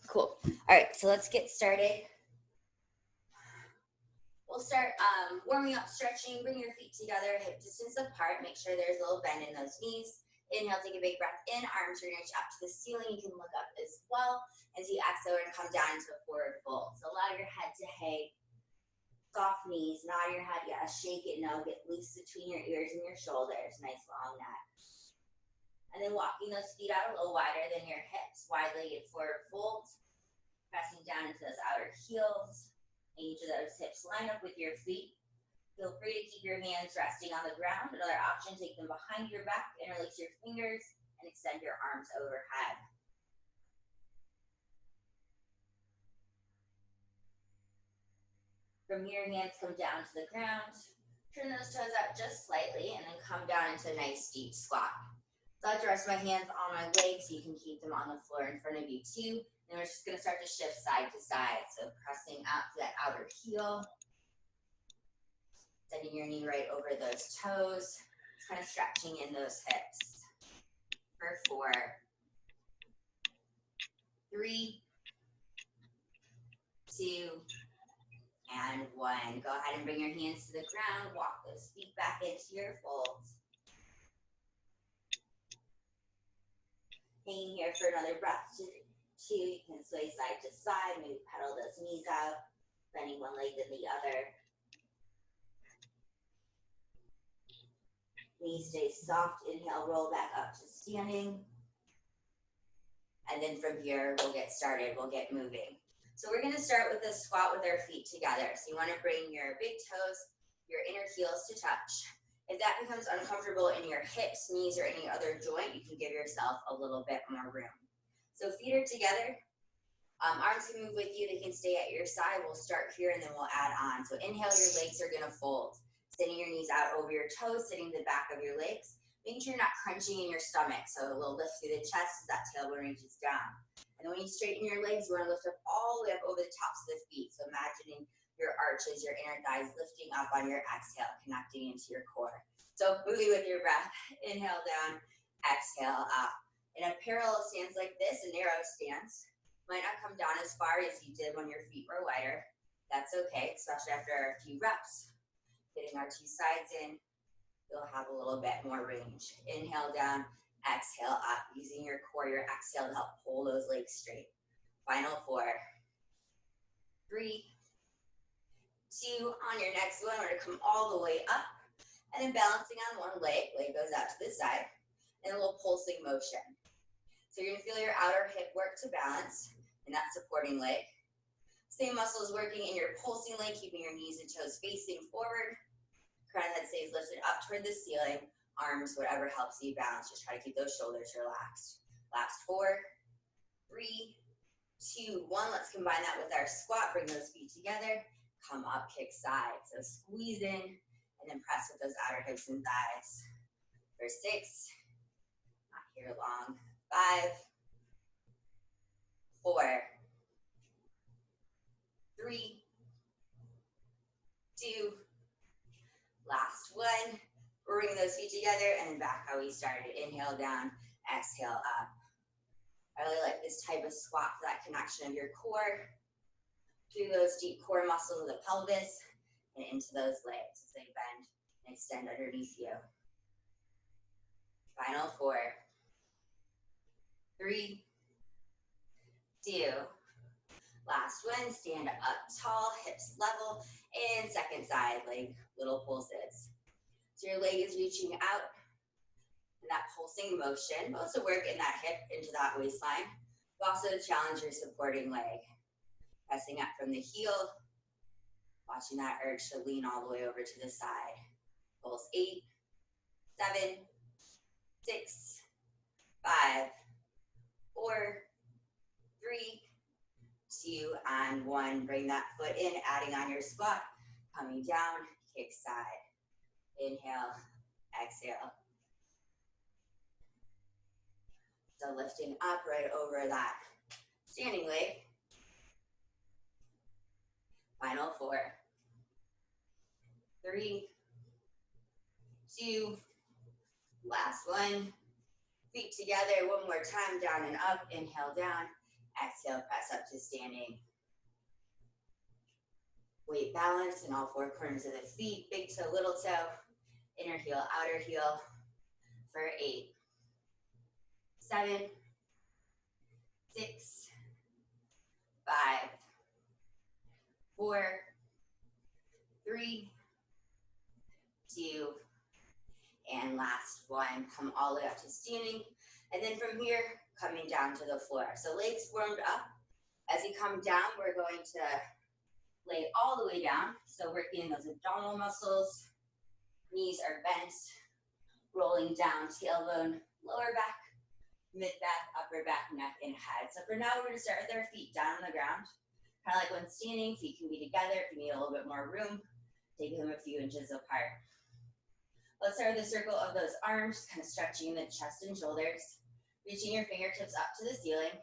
Cool. All right, so let's get started. We'll start warming up, stretching. Bring your feet together, hip distance apart. Make sure there's a little bend in those knees. Inhale, take a big breath in. Arms are going to reach up to the ceiling. You can look up as well. As you exhale, we're going to come down into a forward fold. So allow your head to hang. Soft knees, nod your head, yeah, shake it, no, get loose between your ears and your shoulders, nice long neck. And then walking those feet out a little wider than your hips, wide-legged forward fold, pressing down into those outer heels. And each of those hips line up with your feet. Feel free to keep your hands resting on the ground. Another option, take them behind your back, interlace your fingers, and extend your arms overhead. From here, hands come down to the ground. Turn those toes out just slightly and then come down into a nice deep squat. So I like to rest my hands on my legs so you can keep them on the floor in front of you too. And we're just going to start to shift side to side. So pressing out to that outer heel. Sending your knee right over those toes. Just kind of stretching in those hips. For 4, 3, 2, and 1. Go ahead and bring your hands to the ground. Walk those feet back into your folds. Hang here for another breath. 2. You can sway side to side. Maybe pedal those knees out. Bending one leg than the other. Knees stay soft. Inhale, roll back up to standing. And then from here, we'll get started. We'll get moving. So we're going to start with a squat with our feet together. So you want to bring your big toes, your inner heels to touch. If that becomes uncomfortable in your hips, knees, or any other joint, you can give yourself a little bit more room. So feet are together. Arms can move with you. They can stay at your side. We'll start here and then we'll add on. So inhale, your legs are going to fold. Sending your knees out over your toes, sitting the back of your legs. Making sure you're not crunching in your stomach. So a little lift through the chest as that tailbone reaches down. And then when you straighten your legs, you want to lift up all the way up over the tops of the feet. So imagining your arches, your inner thighs lifting up on your exhale, connecting into your core. So moving with your breath. Inhale down, exhale up. In a parallel stance like this, a narrow stance, might not come down as far as you did when your feet were wider. That's okay, especially after a few reps. Getting our 2 sides in, you'll have a little bit more range. Inhale down, exhale up, using your core, your exhale to help pull those legs straight. Final 4, 3, 2. On your next one, we're going to come all the way up, and then balancing on one leg. Leg goes out to the side, and a little pulsing motion. So you're going to feel your outer hip work to balance in that supporting leg. Same muscles working in your pulsing leg, keeping your knees and toes facing forward. Crown of the head stays lifted up toward the ceiling. Arms, whatever helps you balance. Just try to keep those shoulders relaxed. Last 4, 3, 2, 1. Let's combine that with our squat. Bring those feet together. Come up, kick side. So squeeze in and then press with those outer hips and thighs. For 6, not here long. 5, 4, 3, 2, last 1. Bring those feet together and back how we started. Inhale down, exhale up. I really like this type of squat for that connection of your core through those deep core muscles of the pelvis and into those legs as they bend and extend underneath you. Final 4, 3, 2. Last one, stand up tall, hips level, and second side, leg, little pulses. So your leg is reaching out in that pulsing motion, but also work in that hip into that waistline, but also to challenge your supporting leg. Pressing up from the heel, watching that urge to lean all the way over to the side. Pulse 8, 7, 6, 5, 4, 3, 2, and 1. Bring that foot in, adding on your squat, coming down, kick side. Inhale, exhale. So lifting up right over that standing leg. Final 4, 3, 2, last one. Feet together one more time, down and up. Inhale down, Exhale, press up to standing. Weight balance in all four corners of the feet, big toe, little toe, inner heel, outer heel for 8, 7, 6, 5, 4, 3, 2, and last one. Come all the way up to standing. And then from here, coming down to the floor. So legs warmed up. As you come down, we're going to lay all the way down. So working those abdominal muscles. Knees are bent. Rolling down, tailbone, lower back, mid back, upper back, neck, and head. So for now, we're going to start with our feet down on the ground. Kind of like when standing, feet can be together. If you need a little bit more room, take them a few inches apart. Let's start with a circle of those arms, kind of stretching the chest and shoulders, reaching your fingertips up to the ceiling,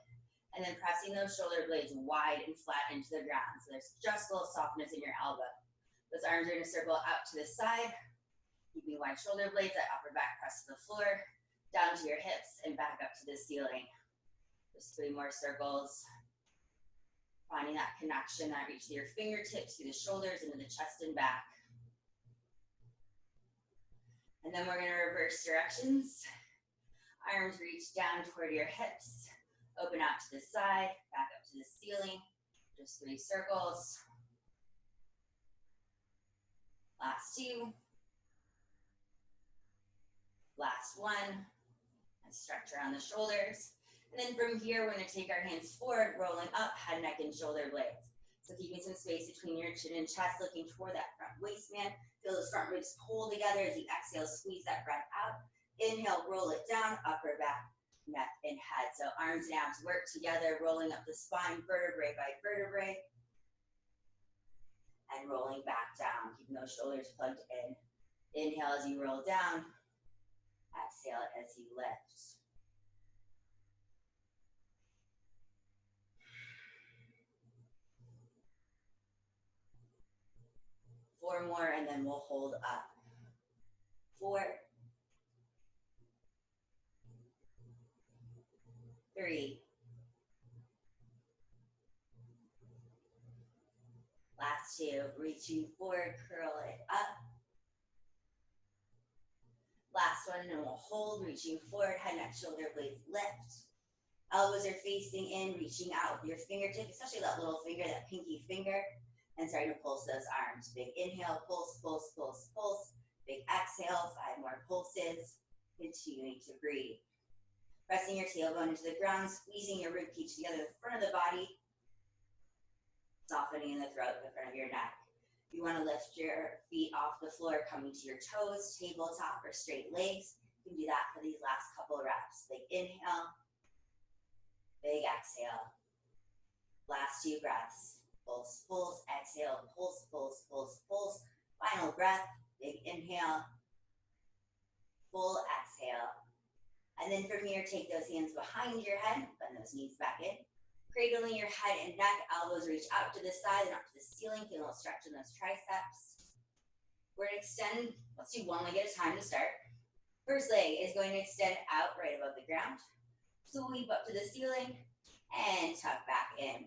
and then pressing those shoulder blades wide and flat into the ground. So there's just a little softness in your elbow. Those arms are going to circle out to the side, keeping wide shoulder blades, that upper back press to the floor, down to your hips, and back up to the ceiling. Just 3 more circles. Finding that connection, that reach to your fingertips, through the shoulders, into the chest and back. And then we're going to reverse directions. Arms reach down toward your hips, open out to the side, back up to the ceiling. Just 3 circles. Last 2. Last 1. And stretch around the shoulders. And then from here, we're going to take our hands forward, rolling up, head, neck, and shoulder blades. So keeping some space between your chin and chest, looking toward that front waistband. Feel those front ribs pull together as you exhale, squeeze that breath out. Inhale, roll it down, upper back, neck, and head. So arms and abs work together, rolling up the spine, vertebrae by vertebrae. And rolling back down, keeping those shoulders plugged in. Inhale as you roll down. Exhale as you lift. Four more, and then we'll hold up. 4, 3. Last 2, reaching forward, curl it up. Last one, and we'll hold, reaching forward, head, neck, shoulder blades lift. Elbows are facing in, reaching out with your fingertip, especially that little finger, that pinky finger, and starting to pulse those arms. Big inhale, pulse, pulse, pulse, pulse. Big exhale, 5 more pulses. Continuing to breathe. Pressing your tailbone into the ground, squeezing your rib cage together, the front of the body, softening in the throat, the front of your neck. You want to lift your feet off the floor, coming to your toes, tabletop or straight legs. You can do that for these last couple reps. Big inhale, big exhale. Last 2 breaths. Pulse, pulse, exhale, pulse, pulse, pulse, pulse. Final breath, big inhale, full exhale. And then from here, take those hands behind your head, bend those knees back in. Cradling your head and neck, elbows reach out to the side and up to the ceiling. Feel a little stretch in those triceps. We're going to extend, let's do 1 leg at a time to start. First leg is going to extend out right above the ground. Sweep up to the ceiling and tuck back in.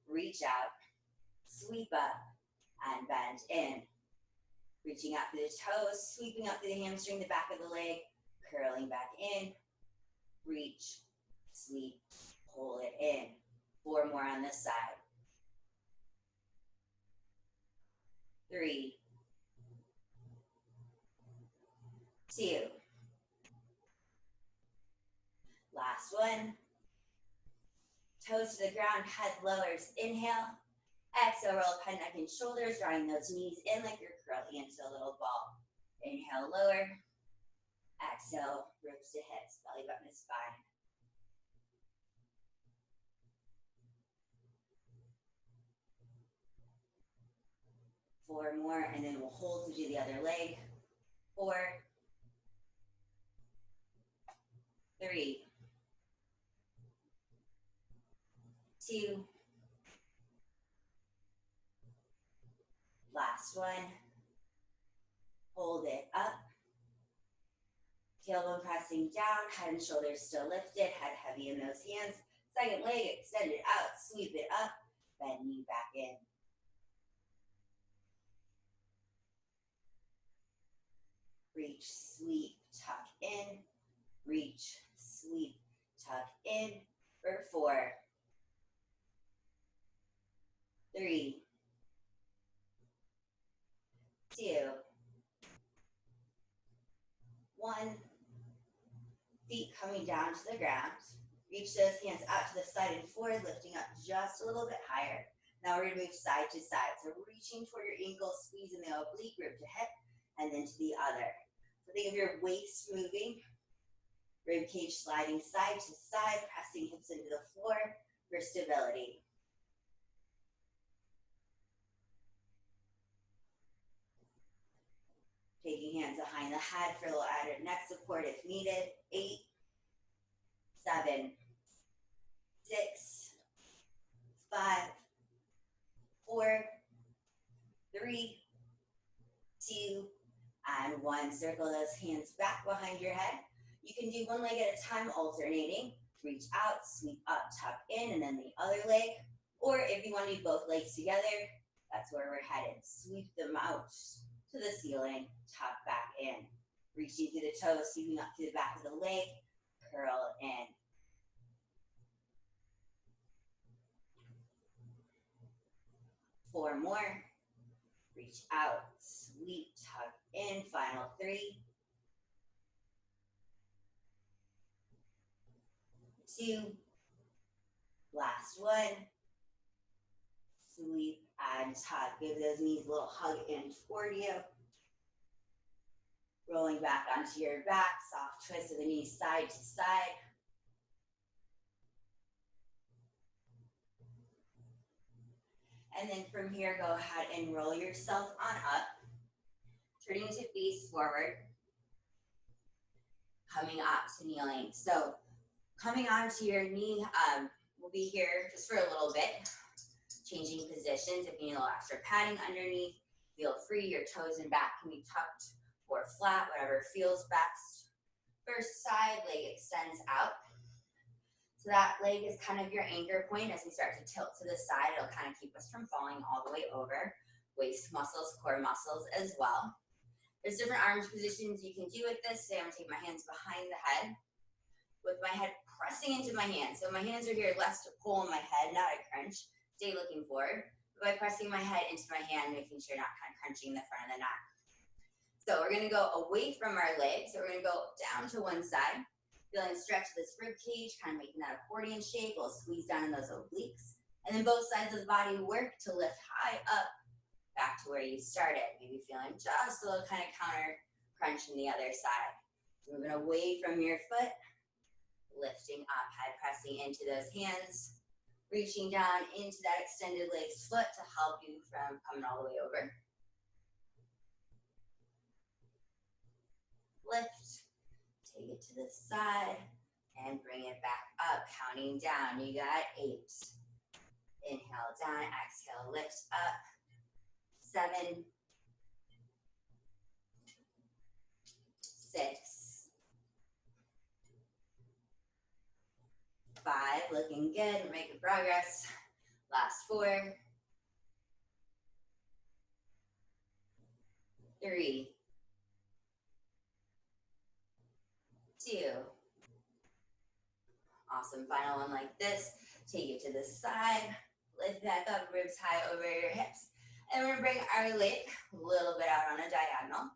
Reach out, sweep up, and bend in. Reaching out through the toes, sweeping up through the hamstring, the back of the leg, curling back in. Reach, sweep, pull it in. 4 more on this side. 3, 2. Last one. Toes to the ground, head lowers. Inhale. Exhale, roll up head, neck, and shoulders, drawing those knees in like you're curling into a little ball. Inhale, lower. Exhale, ribs to hips, belly button to spine. Four more, and then we'll hold to do the other leg. 4, 3, 2. Last one. Hold it up. Tailbone pressing down, head and shoulders still lifted, head heavy in those hands. Second leg, extend it out, sweep it up, bend knee back in. Reach, sweep, tuck in, reach, sweep, tuck in for 4, 3, 2, 1. Feet coming down to the ground. Reach those hands out to the side and forward, lifting up just a little bit higher. Now we're going to move side to side. So reaching toward your ankle, squeezing the oblique, rib to hip, and then to the other. So think of your waist moving, rib cage sliding side to side, pressing hips into the floor for stability. Taking hands behind the head for a little added neck support if needed. 8, 7, 6, 5, 4, 3, 2, and 1. Circle those hands back behind your head. You can do one leg at a time, alternating. Reach out, sweep up, tuck in, and then the other leg. Or if you want to do both legs together, that's where we're headed. Sweep them out to the ceiling, tuck back in. Reaching through the toes, sweeping up to the back of the leg, curl in. Four more. Reach out, sweep, tuck in. Final 3, 2, last 1. Sweep and tuck. Give those knees a little hug in toward you. Rolling back onto your back, soft twist of the knees side to side. And then from here, go ahead and roll yourself on up, turning to face forward, coming up to kneeling. So coming onto your knee, we'll be here just for a little bit, changing positions. If you need a little extra padding underneath, feel free. Your toes and back can be tucked or flat, whatever feels best. First side, leg extends out. So that leg is kind of your anchor point. As we start to tilt to the side, it'll kind of keep us from falling all the way over. Waist muscles, core muscles as well. There's different arms positions you can do with this. Today I'm gonna take my hands behind the head with my head pressing into my hands. So my hands are here less to pull on my head, not a crunch. Stay looking forward. But by pressing my head into my hand, making sure you're not kind of crunching the front of the neck. So we're gonna go away from our legs. So we're gonna go down to one side. Feeling stretch this rib cage, kind of making that accordion shape. We'll squeeze down in those obliques. And then both sides of the body work to lift high up, back to where you started. Maybe feeling just a little kind of counter crunch on the other side. Moving away from your foot, lifting up, head pressing into those hands, reaching down into that extended leg's foot to help you from coming all the way over. Lift, take it to the side, and bring it back up, counting down. You got 8. Inhale down, exhale, lift up. 7, 6, 5, looking good, making progress. Last 4, 3, 2. Awesome. Final one like this. Take it to the side. Lift back up, ribs high over your hips. And we're going to bring our leg a little bit out on a diagonal.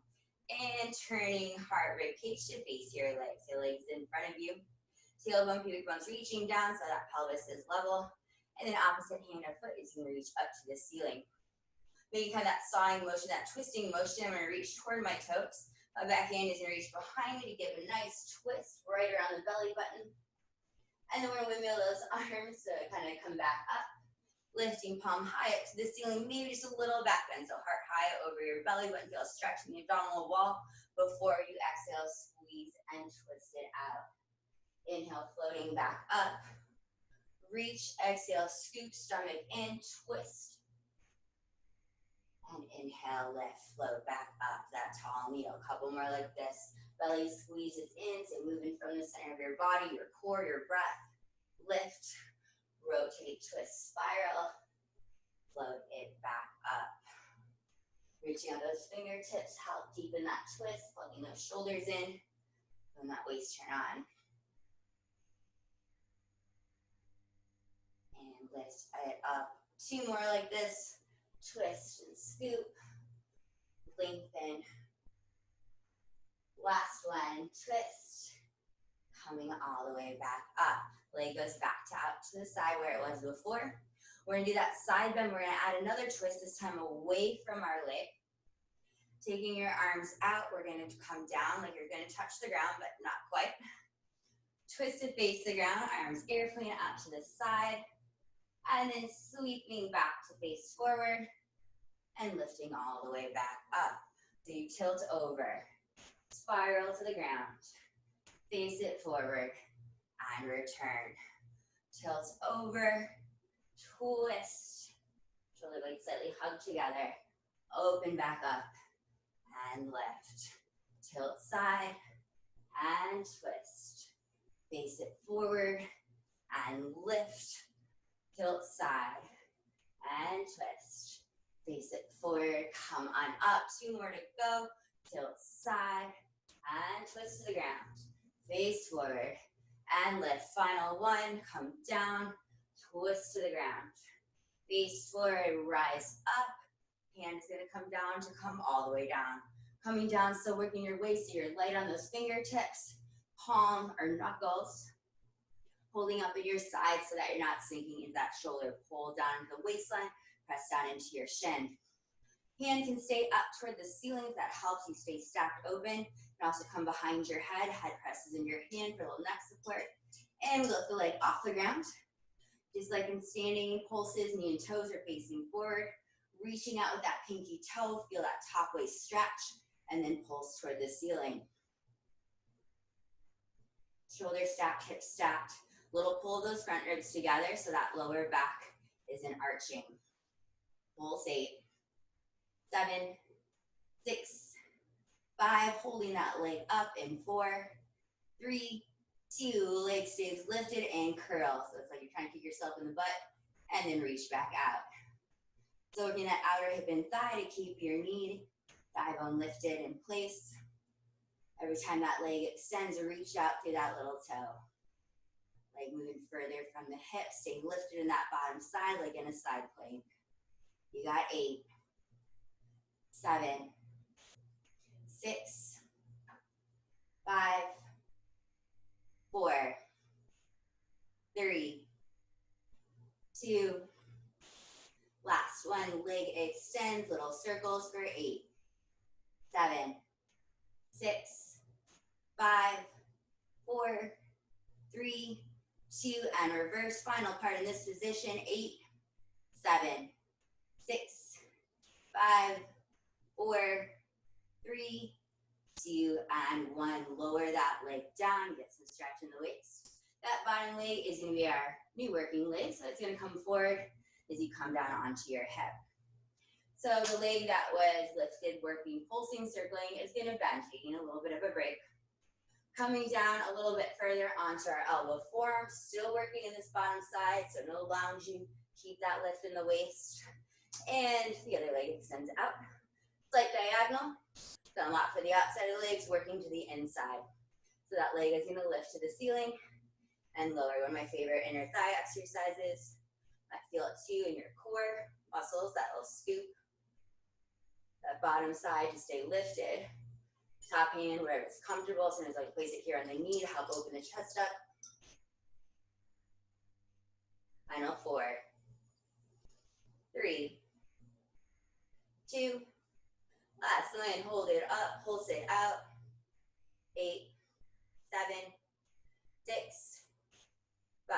And turning heart rib cage to face your legs. So legs in front of you. Tailbone, pubic bones reaching down so that pelvis is level. And then opposite hand or foot is going to reach up to the ceiling. Making kind of that sawing motion, that twisting motion. I'm going to reach toward my toes. My back hand is going to reach behind me to give a nice twist right around the belly button. And then we're going to windmill those arms so kind of come back up. Lifting palm high up to the ceiling, maybe just a little back bend. So heart high over your belly button. Feel a stretch in the abdominal wall before you exhale, squeeze and twist it out. Inhale, floating back up. Reach, exhale, scoop, stomach in, twist. And inhale, lift, float back up that tall knee. A couple more like this. Belly squeezes in, so moving from the center of your body, your core, your breath. Lift, rotate, twist, spiral, float it back up. Reaching out those fingertips, help deepen that twist, plugging those shoulders in, and that waist turn on. And lift it up. 2 more like this. Twist and scoop. Lengthen. Last one, twist. Coming all the way back up. Leg goes back to out to the side where it was before. We're gonna do that side bend. We're gonna add another twist, this time away from our leg. Taking your arms out, we're gonna come down like you're gonna touch the ground, but not quite. Twist to face the ground, arms airplane out to the side, and then sweeping back to face forward, and lifting all the way back up. So you tilt over, spiral to the ground, face it forward, and return. Tilt over, twist, shoulder blades slightly hug together, open back up, and lift. Tilt side, and twist. Face it forward, and lift. Tilt side, and twist. Face it forward, come on up. 2 more to go. Tilt side, and twist to the ground. Face forward, and lift. Final one, come down, twist to the ground. Face forward, rise up. Hand is gonna come down to come all the way down. Coming down, still working your waist so you're light on those fingertips, palm or knuckles. Holding up at your side so that you're not sinking into that shoulder. Pull down into the waistline, press down into your shin. Hand can stay up toward the ceiling if that helps you stay stacked open. You can also come behind your head presses in your hand for a little neck support. And we lift the leg off the ground. Just like in standing, pulses, knee and toes are facing forward. Reaching out with that pinky toe, feel that top waist stretch, and then pulse toward the ceiling. Shoulder stacked, hips stacked. Little pull of those front ribs together so that lower back isn't arching. Pulse 8, 7, 6, 5, holding that leg up in 4, 3, 2, leg stays lifted and curl. So it's like you're trying to kick yourself in the butt and then reach back out. So working that outer hip and thigh to keep your knee, thigh bone lifted in place. Every time that leg extends, reach out through that little toe. Leg moving further from the hip, staying lifted in that bottom side, like in a side plank. You got 8, 7, 6, 5, 4, 3, 2, last one, leg extends, little circles for 8, 7, 6, 5, 4, 3, 2, and reverse. Final part in this position, 8, 7, 6, 5, 4, 3, 2, and 1. Lower that leg down, get some stretch in the waist. That bottom leg is going to be our new working leg, so it's going to come forward as you come down onto your hip. So the leg that was lifted, working, pulsing, circling is going to bend, taking a little bit of a break. Coming down a little bit further onto our elbow forearm, still working in this bottom side, so no lounging, keep that lift in the waist. And the other leg extends out. Slight diagonal, done a lot for the outside of the legs, working to the inside. So that leg is gonna lift to the ceiling and lower. One of my favorite inner thigh exercises. I feel it too in your core muscles, that little scoop. That bottom side to stay lifted. Top hand, wherever it's comfortable. Sometimes I like to place it here on the knee to help open the chest up. Final 4, 3, 2, last one, hold it up, pulse it out. 8, 7, 6, 5,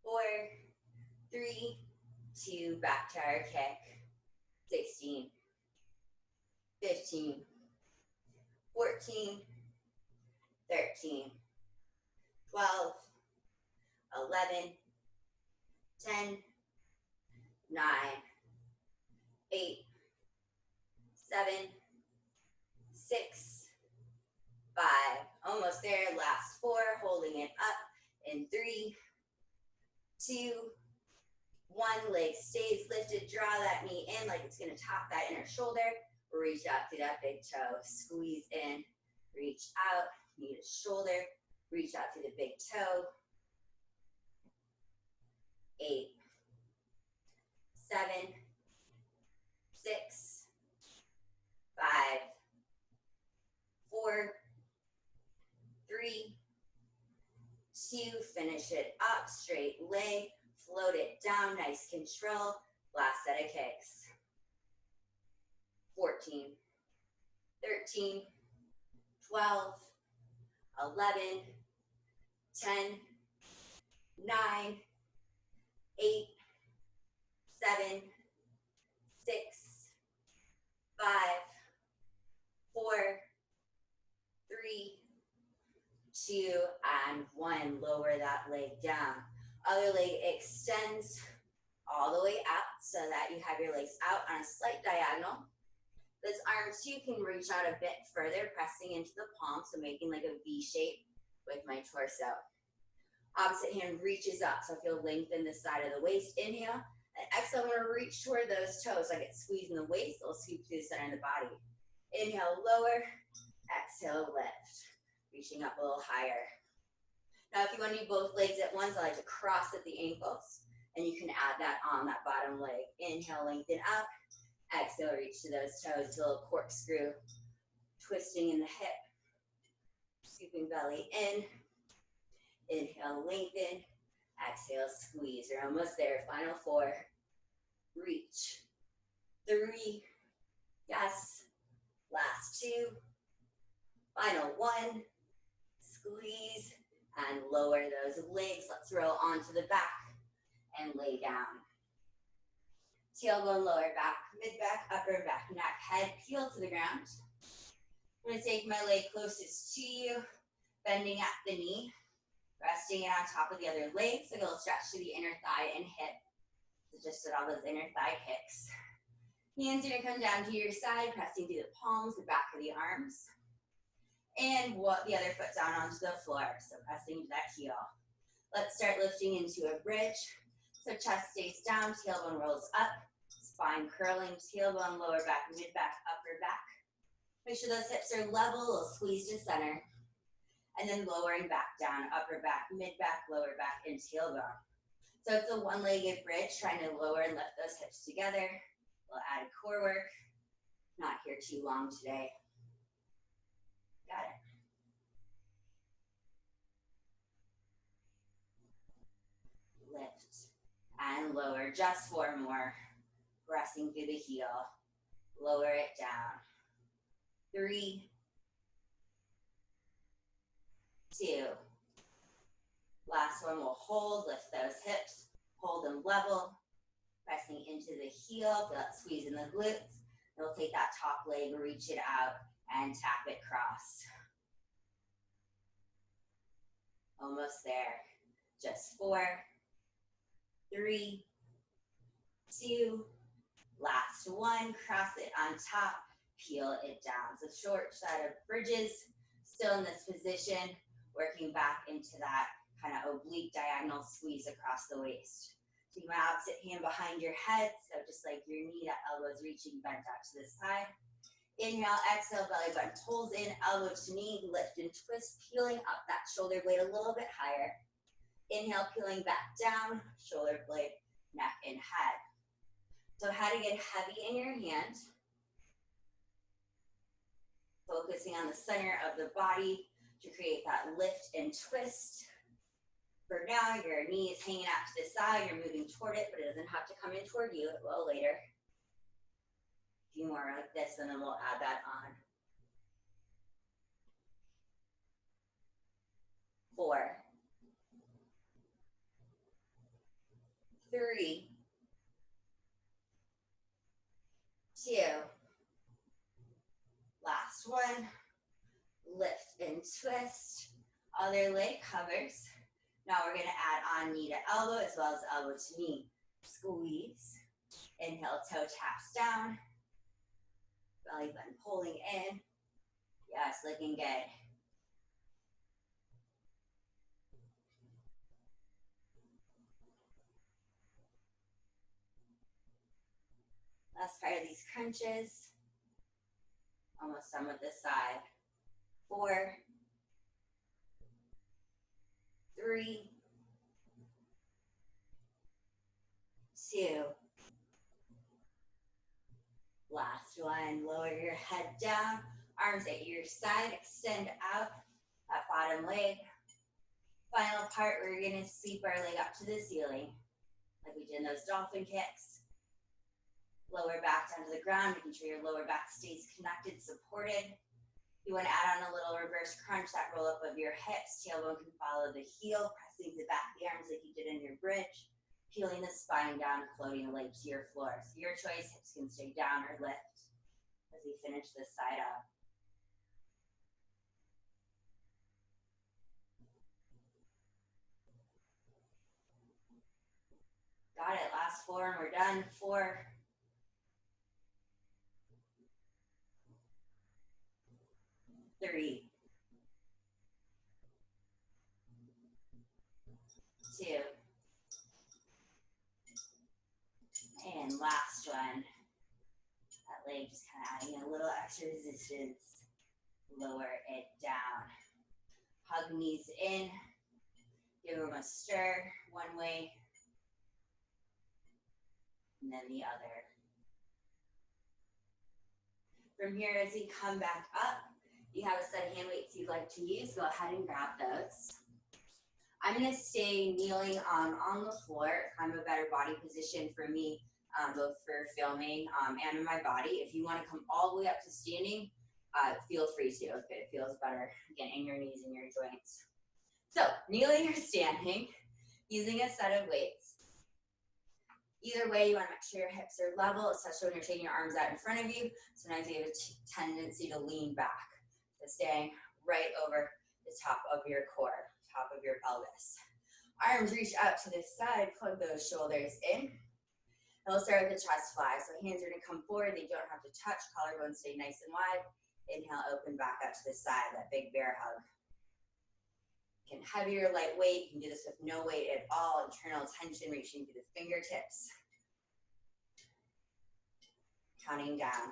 4, 3, 2, back to our kick. 16, 15, 14, 13, 12, 11, 10, 9, 8, 7, 6, 5, almost there, last 4, holding it up in 3, 2, 1. Leg stays lifted. Draw that knee in like it's going to top that inner shoulder. Reach out to that big toe. Squeeze in. Reach out. Knee to shoulder. Reach out to the big toe. 8, 7, 6, 5, 4, 3, 2. Finish it up. Straight leg. Float it down. Nice control. Last set of kicks. 14, 13, 12, 11, 10, 9, 8, 7, 6, 5, 4, 3, 2, and 1. Lower that leg down. Other leg extends all the way out so that you have your legs out on a slight diagonal. This arm too can reach out a bit further, pressing into the palm, so making like a V shape with my torso. Opposite hand reaches up, so I feel lengthen this side of the waist. Inhale, and exhale, I'm gonna reach toward those toes. So I get squeezed in the waist, it'll scoop through the center of the body. Inhale, lower, exhale, lift. Reaching up a little higher. Now, if you want to do both legs at once, I like to cross at the ankles, and you can add that on that bottom leg. Inhale, lengthen up. Exhale, reach to those toes, to a little corkscrew, twisting in the hip, scooping belly in. Inhale, lengthen. Exhale, squeeze. You're almost there. Final 4. Reach. 3. Yes. Last 2. Final 1. Squeeze. And lower those legs. Let's roll onto the back and lay down. Tailbone, lower back, mid back, upper back, neck, head, heel to the ground. I'm going to take my leg closest to you, bending at the knee, resting it on top of the other leg, so you'll stretch to the inner thigh and hip. So just at all those inner thigh kicks. Hands are going to come down to your side, pressing through the palms, the back of the arms. And the other foot down onto the floor, so pressing to that heel. Let's start lifting into a bridge. So chest stays down, tailbone rolls up, spine curling, tailbone, lower back, mid back, upper back. Make sure those hips are level, a little squeeze to center. And then lowering back down, upper back, mid back, lower back, and tailbone. So it's a one-legged bridge, trying to lower and lift those hips together. We'll add core work. Not here too long today. Got it. Lift and lower, just 4 more. Pressing through the heel. Lower it down. 3, 2. Last one, we'll hold, lift those hips, hold them level, pressing into the heel, feel that squeeze in the glutes. And we'll take that top leg, reach it out, and tap it cross. Almost there. Just 4, 3, 2, last one, cross it on top, peel it down. So short side of bridges, still in this position, working back into that kind of oblique diagonal squeeze across the waist. Take my opposite hand behind your head, so just like your knee, that elbow is reaching bent out to the side. Inhale, exhale, belly button pulls in, elbow to knee, lift and twist, peeling up that shoulder blade a little bit higher. Inhale, peeling back down, shoulder blade, neck, and head. So head again, heavy in your hand. Focusing on the center of the body to create that lift and twist. For now, your knee is hanging out to the side, you're moving toward it, but it doesn't have to come in toward you, it will later. A few more like this, and then we'll add that on. 4, 3, 2, last one, lift and twist, other leg covers. Now we're gonna add on knee to elbow as well as elbow to knee. Squeeze, inhale, toe taps down, belly button pulling in. Yes, looking good. Last part of these crunches. Almost done with this side. 4, 3, 2. Last one. Lower your head down. Arms at your side. Extend out that bottom leg. Final part, we're going to sweep our leg up to the ceiling, like we did in those dolphin kicks. Lower back down to the ground, making sure your lower back stays connected, supported. You want to add on a little reverse crunch, that roll up of your hips. Tailbone can follow the heel, pressing the back of the arms like you did in your bridge. Peeling the spine down, floating the leg to your floor. So your choice, hips can stay down or lift as we finish this side up. Got it, last 4 and we're done. 4, 3, 2, and last one. That leg just kind of adding a little extra resistance. Lower it down. Hug knees in. Give them a stir one way and then the other. From here, as you come back up, you have a set of hand weights you'd like to use. Go ahead and grab those. I'm going to stay kneeling on the floor. Kind of a better body position for me, both for filming and in my body. If you want to come all the way up to standing, feel free to if it feels better, again, in your knees and your joints. So, kneeling or standing, using a set of weights. Either way, you want to make sure your hips are level, especially when you're taking your arms out in front of you. Sometimes you have a tendency to lean back. So staying right over the top of your core, top of your pelvis. Arms reach out to this side, plug those shoulders in. And we'll start with the chest fly. So hands are going to come forward. They don't have to touch. Collarbones stay nice and wide. Inhale, open back out to the side, that big bear hug. You can heavy or lightweight. You can do this with no weight at all. Internal tension reaching through the fingertips. Counting down.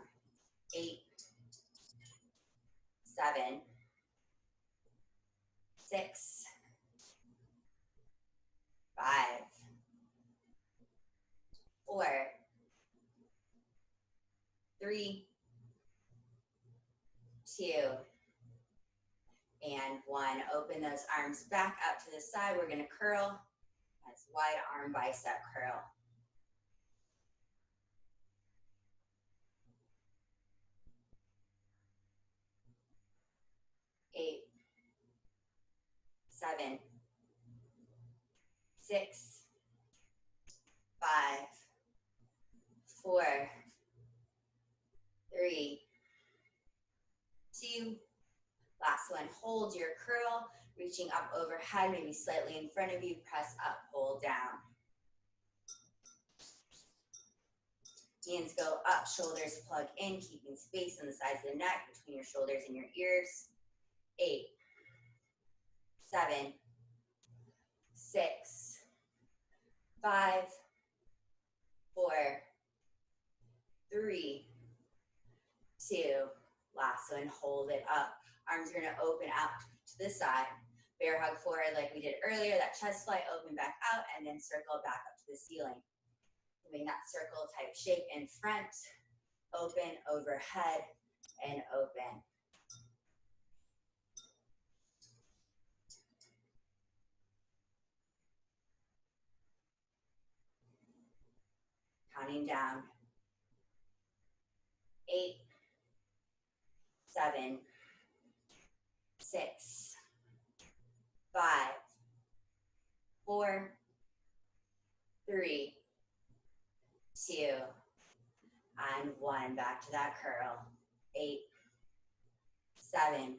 8, 7, 6, 5, 4, 3, 2, and 1. Open those arms back out to the side. We're going to curl. That's wide arm bicep curl. 8, 7, 6, 5, 4, 3, 2. Last one, hold your curl, reaching up overhead, maybe slightly in front of you, press up, pull down. Hands go up, shoulders plug in, keeping space on the sides of the neck between your shoulders and your ears. 8, 7, 6, 5, 4, 3, 2. Last one, hold it up. Arms are going to open out to the side. Bear hug forward like we did earlier. That chest fly, open back out, and then circle back up to the ceiling. Doing that circle type shape in front, open, overhead, and open. Counting down. 8, 7, 6, 5, 4, 3, 2, and 1. Back to that curl. 8, 7,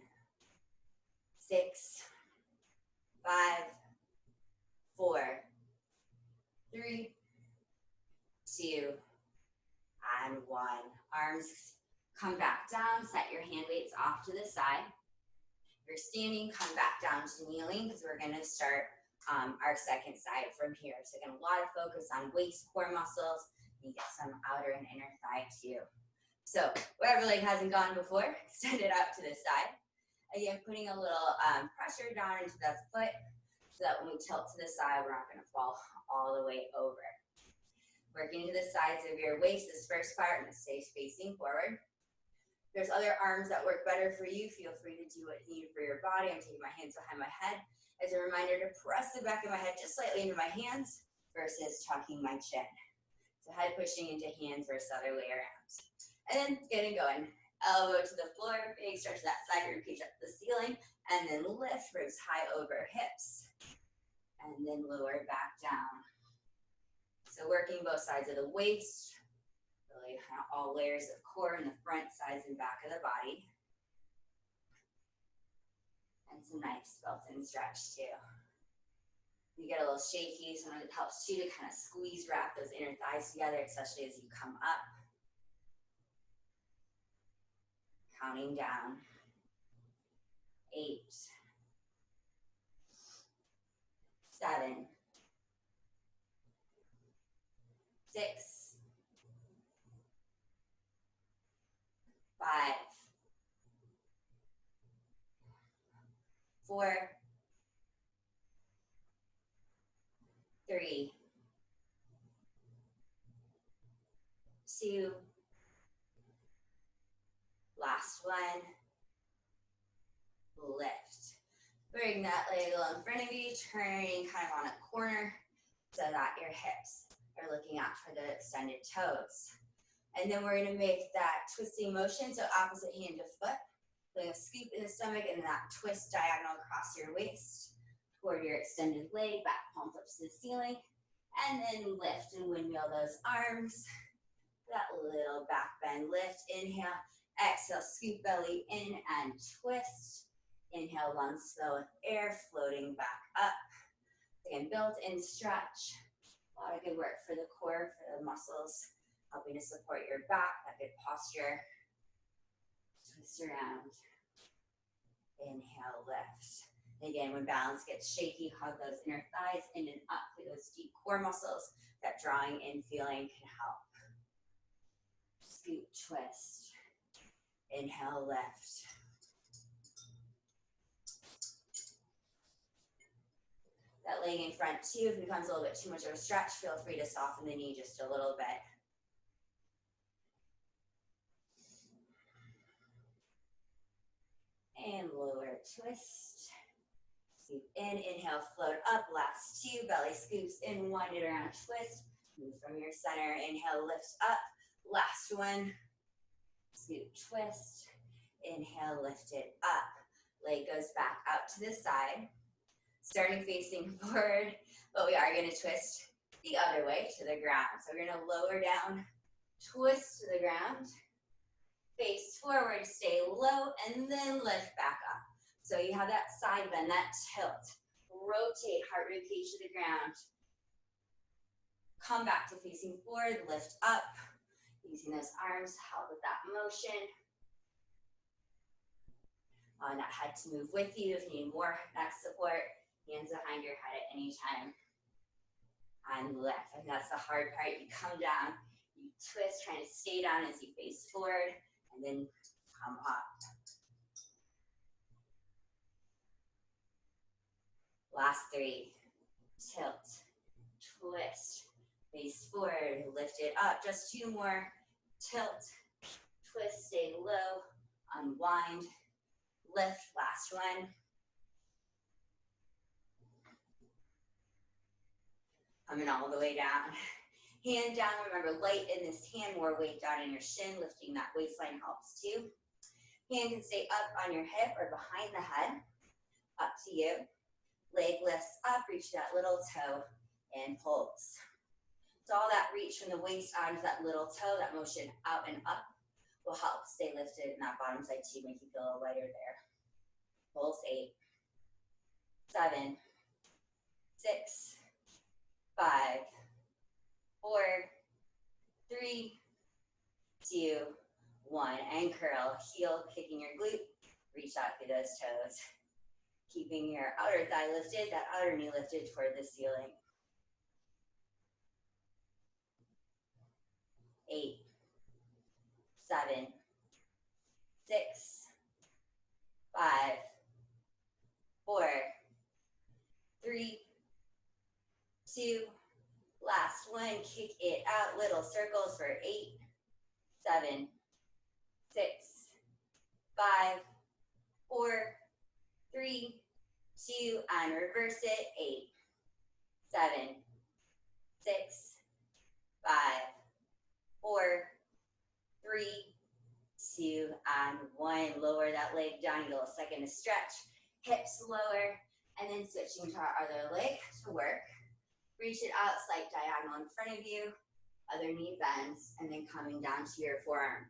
6, 5, 4, 3, 2, and 1. Arms come back down. Set your hand weights off to the side. If you're standing, come back down to kneeling because we're going to start our second side from here. So again, a lot of focus on waist, core muscles, You get some outer and inner thigh too. So wherever leg hasn't gone before, extend it out to the side. Again, putting a little pressure down into that foot so that when we tilt to the side, we're not going to fall all the way over. Working to the sides of your waist, this first part, and stay facing forward. There's other arms that work better for you. Feel free to do what's needed for your body. I'm taking my hands behind my head as a reminder to press the back of my head just slightly into my hands versus tucking my chin. So head pushing into hands versus other way around. And then getting going. Elbow to the floor, big stretch that side rib cage up to the ceiling, and then lift ribs high over hips, and then lower back down. So working both sides of the waist, really kind of all layers of core in the front, sides, and back of the body. And some nice built-in stretch too. You get a little shaky, sometimes it helps too to kind of squeeze, wrap those inner thighs together, especially as you come up. Counting down. 8, 7, 6, 5, 4, 3, 2, last one, lift. Bring that leg a little in front of you, turning kind of on a corner so that your hips are looking out for the extended toes. And then we're gonna make that twisting motion, so opposite hand to foot, doing a scoop in the stomach and that twist diagonal across your waist toward your extended leg, back palm flips to the ceiling, and then lift and windmill those arms. That little back bend lift, inhale, exhale, scoop belly in and twist. Inhale, lungs fill with air, floating back up. Again, built-in stretch. A lot of good work for the core, for the muscles, helping to support your back, that good posture. Twist around. Inhale, lift. Again, when balance gets shaky, hug those inner thighs in and up through those deep core muscles. That drawing in feeling can help. Scoop, twist. Inhale, lift. That leg in front too, if it becomes a little bit too much of a stretch, feel free to soften the knee just a little bit. And lower twist. Scoop in, inhale, float up, last 2, belly scoops in, wind it around, twist. Move from your center, inhale, lift up, last one. Scoop, twist, inhale, lift it up. Leg goes back out to the side. Starting facing forward, but we are going to twist the other way to the ground. So we're going to lower down, twist to the ground, face forward, stay low, and then lift back up. So you have that side bend, that tilt. Rotate, heart rib cage to the ground. Come back to facing forward, lift up. Using those arms, help with that motion. On that head to move with you if you need more neck support. Hands behind your head at any time. And lift. And that's the hard part. You come down, you twist, trying to stay down as you face forward, and then come up. Last 3. Tilt, twist, face forward, lift it up. Just 2 more. Tilt, twist, stay low, unwind, lift. Last one. Coming all the way down. Hand down, remember light in this hand, more weight down in your shin, lifting that waistline helps too. Hand can stay up on your hip or behind the head, up to you. Leg lifts up, reach that little toe and pulls. So all that reach from the waist onto that little toe, that motion out and up will help stay lifted in that bottom side too, make you feel a little lighter there. Pulse 8, 7, 6, 5, 4, 3, 2, 1. And curl, heel kicking your glute, reach out through those toes. Keeping your outer thigh lifted, that outer knee lifted toward the ceiling. 7, 6, 5, 4, 3, 2, last one, kick it out, little circles for 8, 7, 6, 5, 4, 3, 2, and reverse it, 8, 7, 6, 5, 4, 3, 2, and 1. Lower that leg down, get a little second to stretch, hips lower, and then switching to our other leg to work. Reach it out, slight diagonal in front of you, other knee bends, and then coming down to your forearm.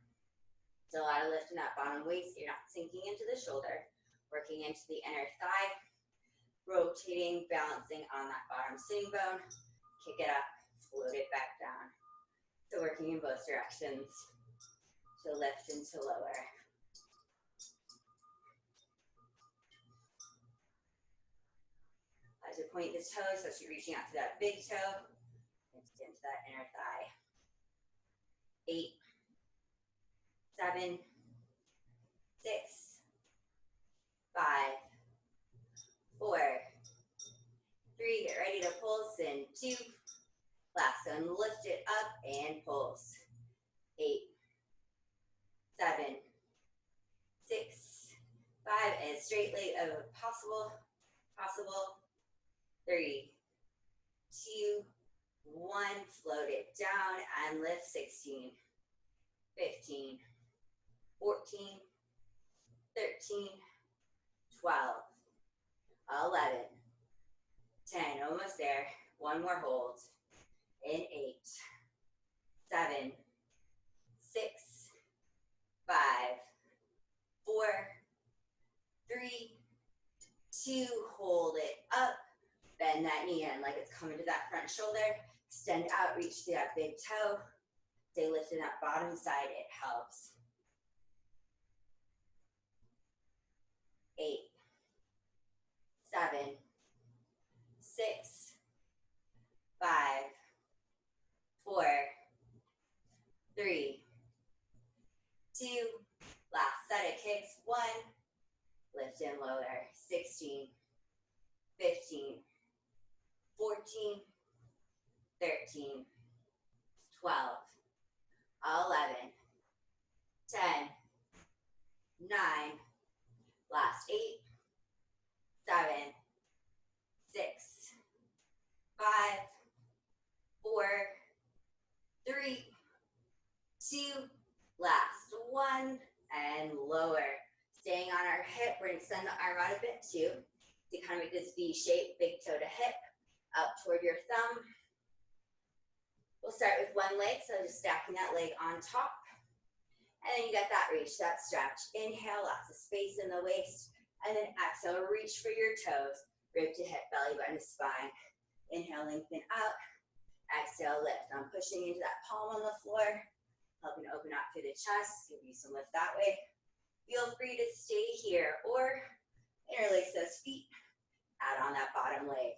So a lot of lift in that bottom waist, you're not sinking into the shoulder, working into the inner thigh, rotating, balancing on that bottom sitting bone, kick it up, float it back down. So working in both directions to lift and to lower. As you point the toes, so you're reaching out to that big toe, into that inner thigh. 8, 7, 6, 5, 4, 3, get ready to pulse in 2, last one, lift it up and pulse. 8, 7, 6, 5, and straight leg over possible, 3, 2, 1, float it down and lift. 16, 15, 14, 13, 12, 11, 10, almost there. One more hold. In 8, 7, 6, 5, 4, 3, 2, hold it up. Bend that knee in like it's coming to that front shoulder. Extend out, reach to that big toe. Stay lifted that bottom side, it helps. 8, 7, 6, 5, 4, 3, 2, last set of kicks. 1, lift and lower. 16, 15, 14, 13, 12, 11, 10, 9, last 8, 7, 6, 5, 4, 3, 2, last 1, and lower. Staying on our hip, we're going to extend the arm out a bit too. To kind of make this V shape, big toe to hip, up toward your thumb. We'll start with one leg, so just stacking that leg on top. And then you got that reach, that stretch. Inhale, lots of space in the waist. And then exhale, reach for your toes. Rib to hip, belly button to spine. Inhale, lengthen out. Exhale, lift. I'm pushing into that palm on the floor, helping open up through the chest, give you some lift that way. Feel free to stay here or interlace those feet, add on that bottom leg.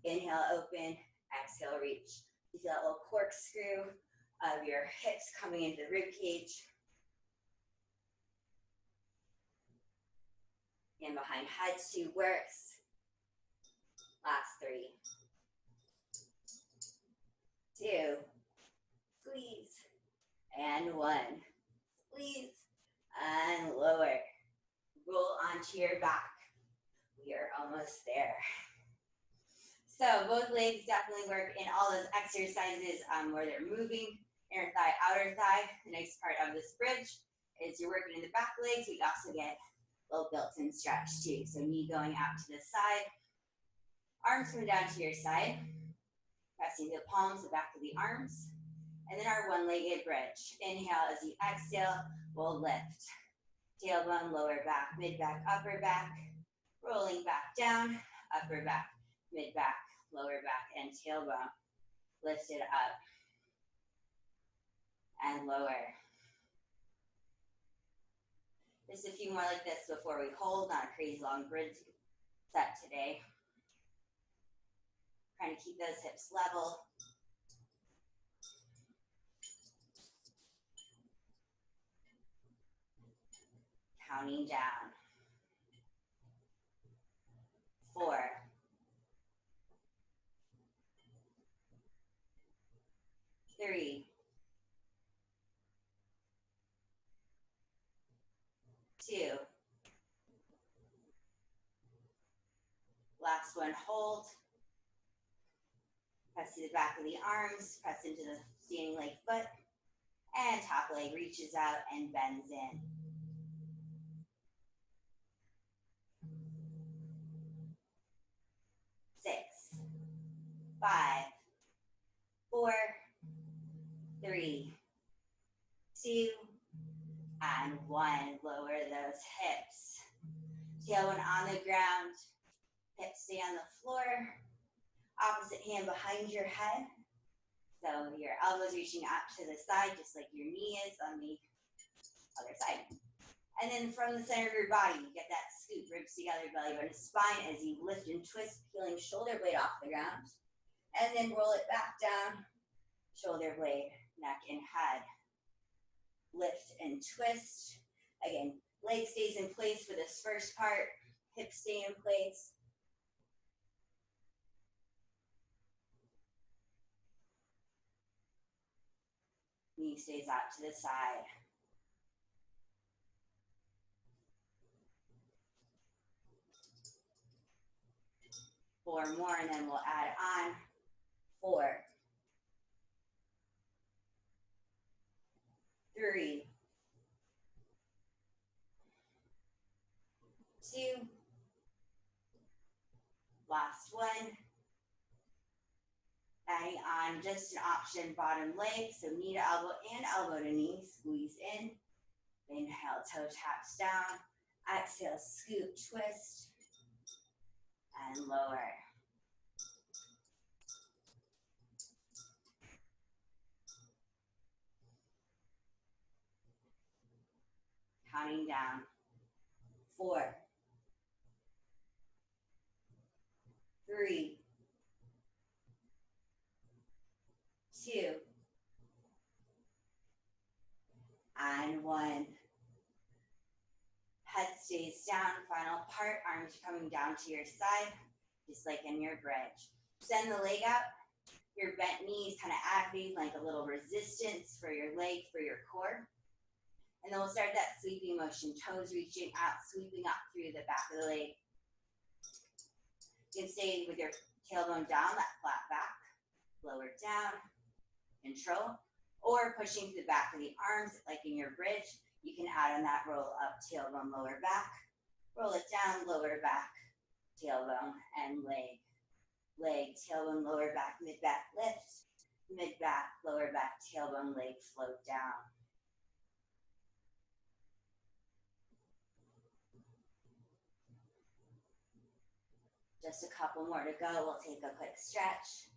Inhale, open, exhale, reach. You feel that little corkscrew of your hips coming into the rib cage. And behind head 2 works. Last 3, 2, squeeze, and 1. Squeeze, and lower. Roll onto your back. We are almost there. So both legs definitely work in all those exercises where they're moving, inner thigh, outer thigh. The next part of this bridge is you're working in the back legs. We also get a little built-in stretch too. So knee going out to the side, arms coming down to your side, pressing the palms, the back of the arms, and then our one-legged bridge. Inhale as you exhale, we'll lift. Tailbone, lower back, mid-back, upper back, rolling back down, upper back, mid-back, lower back, and tailbone. Lift it up and lower. Just a few more like this before we hold on a crazy long bridge set today. Trying to keep those hips level. Counting down. 4, 3, 2. Last one, hold. Press to the back of the arms, press into the standing leg foot, and top leg reaches out and bends in. 6, 5, 4, 3, 2, and 1. Lower those hips. Tailbone on the ground, hips stay on the floor. Opposite hand behind your head. So your elbows reaching out to the side, just like your knee is on the other side. And then from the center of your body, you get that scoop, ribs together, belly button to spine as you lift and twist, peeling shoulder blade off the ground. And then roll it back down, shoulder blade, neck and head. Lift and twist. Again, leg stays in place for this first part, hips stay in place. Knee stays out to the side. Four more, and then we'll add on. 4, 3, 2. Last one. Adding on just an option, bottom leg, so knee to elbow and elbow to knee. Squeeze in. Inhale, toe taps down. Exhale, scoop, twist, and lower. Counting down. 4, 3, 2, and 1. Head stays down, final part, arms coming down to your side, just like in your bridge. Send the leg out, your bent knees kind of acting like a little resistance for your leg, for your core. And then we'll start that sweeping motion, toes reaching out, sweeping up through the back of the leg. You can stay with your tailbone down, that flat back, lower down, control, or pushing to the back of the arms, like in your bridge. You can add on that roll up, tailbone, lower back, roll it down, lower back, tailbone, and leg. Leg, tailbone, lower back, mid-back lift, mid-back, lower back, tailbone, leg float down. Just a couple more to go. We'll take a quick stretch.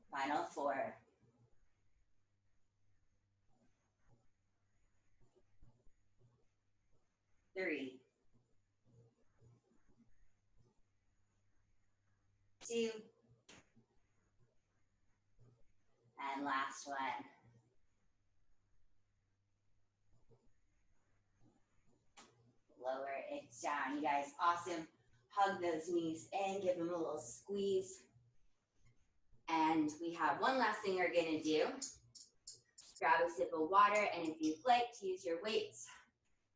Final 4. 3, 2, and last one. Lower it down. You guys, awesome. Hug those knees in, give them a little squeeze. And we have one last thing we're gonna do. Grab a sip of water, and if you'd like to use your weights,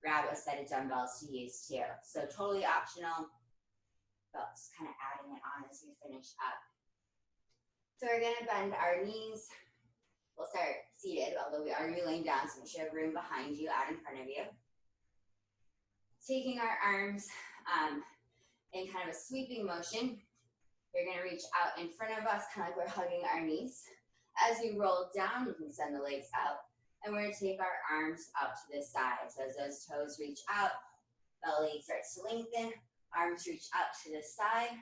grab a set of dumbbells to use too. So totally optional, but just kind of adding it on as we finish up. So we're gonna bend our knees. We'll start seated, although we are gonna be laying down, so make sure you have room behind you, out in front of you. Taking our arms in kind of a sweeping motion. You're gonna reach out in front of us, kind of like we're hugging our knees. As we roll down, you can send the legs out. And we're gonna take our arms out to the side. So as those toes reach out, belly starts to lengthen, arms reach out to the side,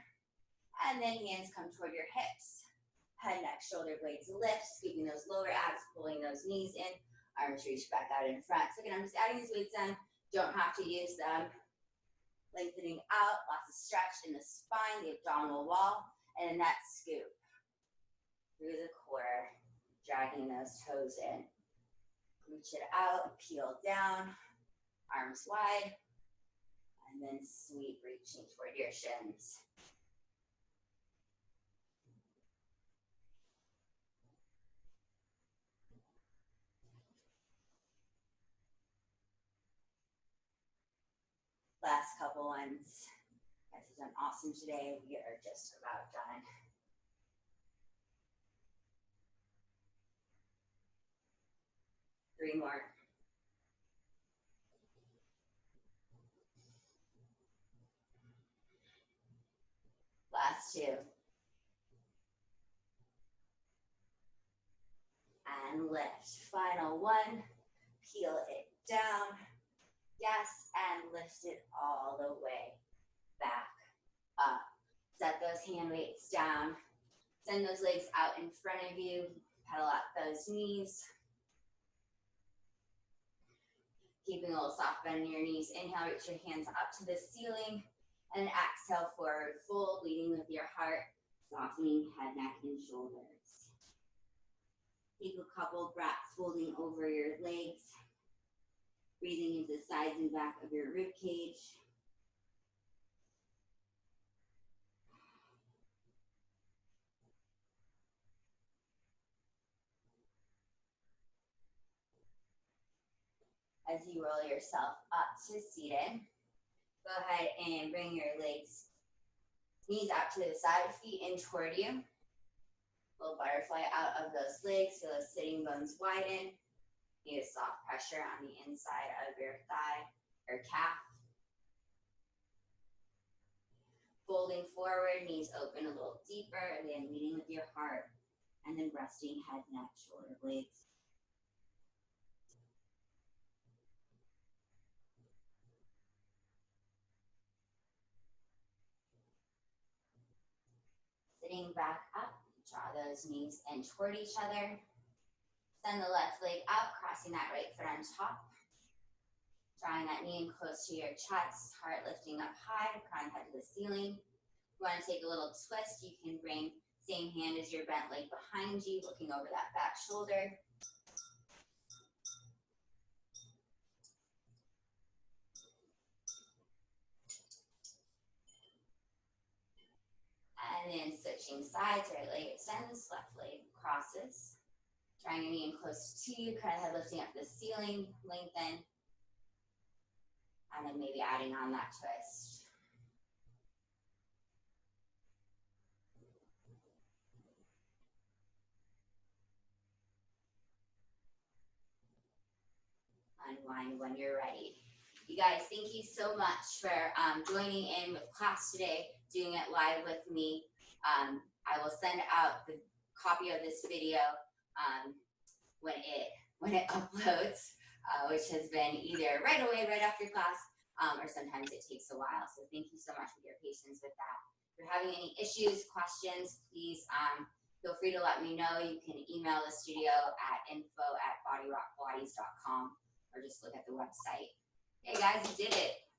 and then hands come toward your hips. Head, neck, shoulder blades lift, scooping those lower abs, pulling those knees in, arms reach back out in front. So again, I'm just adding these weights in, don't have to use them. Lengthening out, lots of stretch in the spine, the abdominal wall, and then that scoop through the core, dragging those toes in. Reach it out, peel down, arms wide, and then sweep, reaching toward your shins. Last couple ones. You guys have done awesome today. We are just about done. Three more. Last two. And lift. Final one. Peel it down. Yes, and lift it all the way back up. Set those hand weights down. Send those legs out in front of you. Pedal out those knees. Keeping a little soft bend in your knees. Inhale, reach your hands up to the ceiling. And then exhale, forward fold, leading with your heart, softening head, neck, and shoulders. Take a couple breaths, folding over your legs, breathing into the sides and back of your rib cage. As you roll yourself up to seated, go ahead and bring your legs, knees out to the side, feet in toward you. Little butterfly out of those legs, feel those sitting bones widen. Need a soft pressure on the inside of your thigh or calf. Folding forward, knees open a little deeper, again, leading with your heart, and then resting head, neck, shoulder blades. Sitting back up, draw those knees in toward each other. Send the left leg out, crossing that right foot on top. Drawing that knee in close to your chest, heart lifting up high, crown head to the ceiling. If you want to take a little twist, you can bring same hand as your bent leg behind you, looking over that back shoulder. And then switching sides, right leg extends, left leg crosses. Drawing your knee in close to you, crown head lifting up to the ceiling, lengthen. And then maybe adding on that twist. Unwind when you're ready. You guys, thank you so much for joining in with class today, doing it live with me. I will send out the copy of this video when it uploads, which has been either right away, right after class, or sometimes it takes a while. So thank you so much for your patience with that. If you're having any issues, questions, please feel free to let me know. You can email the studio at info@bodyrockpilates.com or just look at the website. Hey guys, you did it.